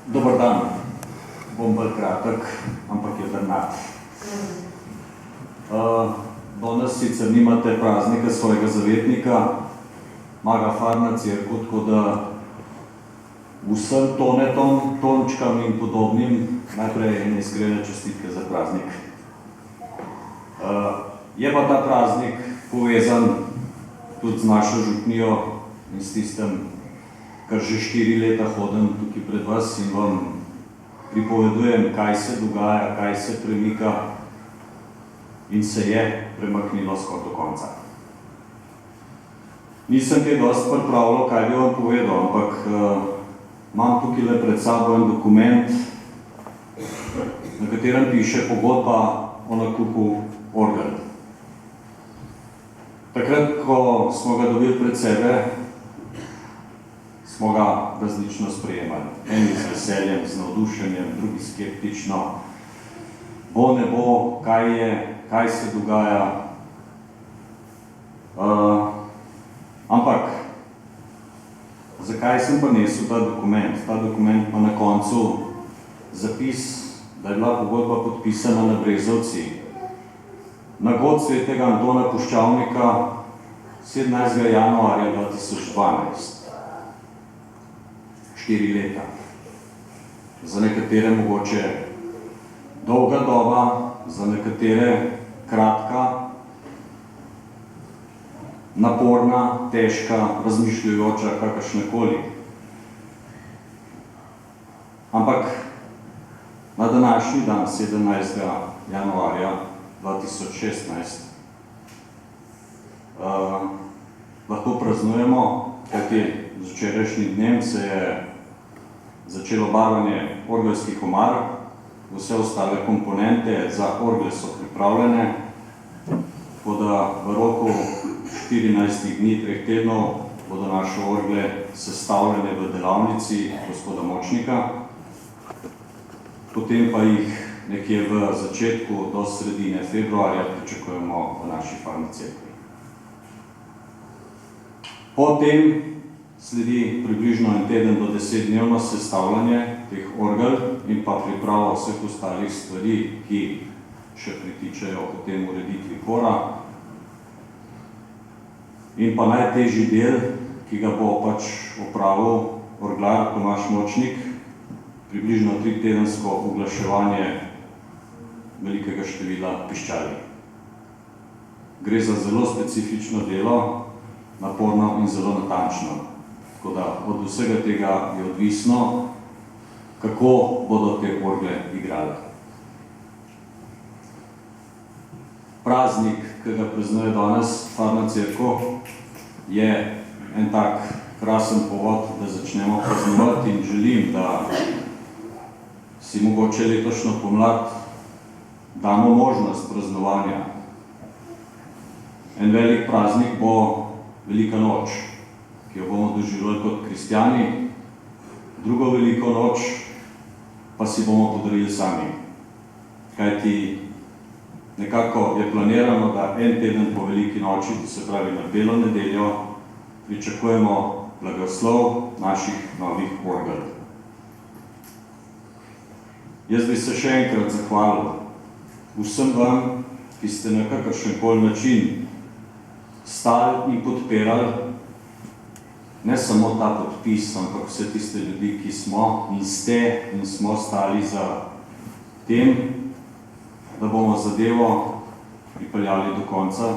Dobar dan. Bom bolj kratek, ampak je drnat. Danes sicer nimate praznika svojega zavetnika, Maga Farna Cerkev, tako da vsem tonetom, tončkam in podobnim najprej ene iskrene čestitke za praznik. Je pa ta praznik povezan tudi z našo župnijo in s tistem, kar že 4 leta hodim tukaj pred vas in vam pripovedujem, kaj se dogaja, kaj se premika in se je premaknilo skoraj do konca. Nisem kaj dosti pripravljal, kaj bi vam povedal, ampak imam tukaj le pred sabo en dokument, na katerem piše pogodba o nakupu orgel. Takrat, ko smo ga dobili pred sebe, smo ga različno sprejemali. Eni z veseljem, z navdušenjem, drugi skeptično. Bo, ne bo, kaj je, kaj se dogaja. Ampak, zakaj sem pa nesel ta dokument? Ta dokument pa na koncu zapis, da je bila pogodba podpisana na Brezovci, na god svetega Antona Puščavnika 17. januarja 2012. 4 leta. Za nekatere mogoče dolga doba, za nekatere kratka, naporna, težka, razmišljujoča, kakršnakoli. Ampak na današnji dan, 17. januarja 2016, lahko praznujemo, kajti z včerajšnjim dnem se je začelo barvanje orgelskih omar, vse ostale komponente za orgle so pripravljene, tako da v roku 14 dni, 3 tednov bodo naše orgle sestavljene v delavnici gospoda Močnika, potem pa jih nekje v začetku do sredine februarja pričakujemo v naši Farni Cerkvi. Potem sledi približno 1 teden do 10-dnevno sestavljanje teh orgel in pa priprava vseh ostalih stvari, ki še pritičajo potem ureditvi hora. In pa najtežji del, ki ga bo pač opravil orglar Tomaž Močnik, približno 3-tedensko uglaševanje velikega števila piščali. Gre za zelo specifično delo, naporno in zelo natančno. Tako da od vsega tega je odvisno, kako bodo te orgle igrali. Praznik, ki ga praznuje danes Farna Cerkev, je en tak krasen povod, da začnemo praznovati in želim, da si mogoče letošnjo pomlad damo možnost praznovanja. En velik praznik bo Velika noč, ki jo bomo doživeli kot kristjani, drugo veliko noč pa si bomo podarili sami. Kajti nekako je planirano, da 1 teden po veliki noči, to se pravi na belo nedeljo, pričakujemo blagoslov naših novih orgel. Jaz bi se še enkrat zahvalil vsem vam, ki ste na kakršenkoli način stali in podpirali ne samo ta podpis, ampak vse tiste ljudi, ki smo in ste in smo stali za tem, da bomo zadevo pripeljali do konca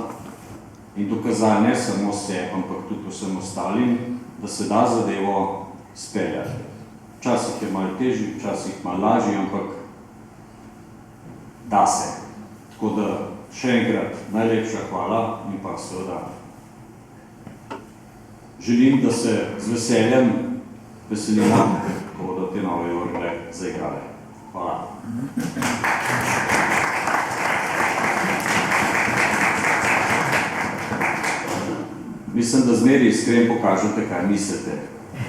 in dokazali ne samo se, ampak tudi vsem ostalim, da se da zadevo speljati. Včasih je malo težji, včasih malo lažji, ampak da se. Tako da še enkrat najlepša hvala in pa seveda želim, da se z veseljem veselimo, ko bodo te nove orgle zaigrale. Hvala. Mislim, da zmeri iskren pokažete, kaj mislite,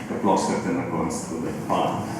ko ploskate na koncu. Hvala.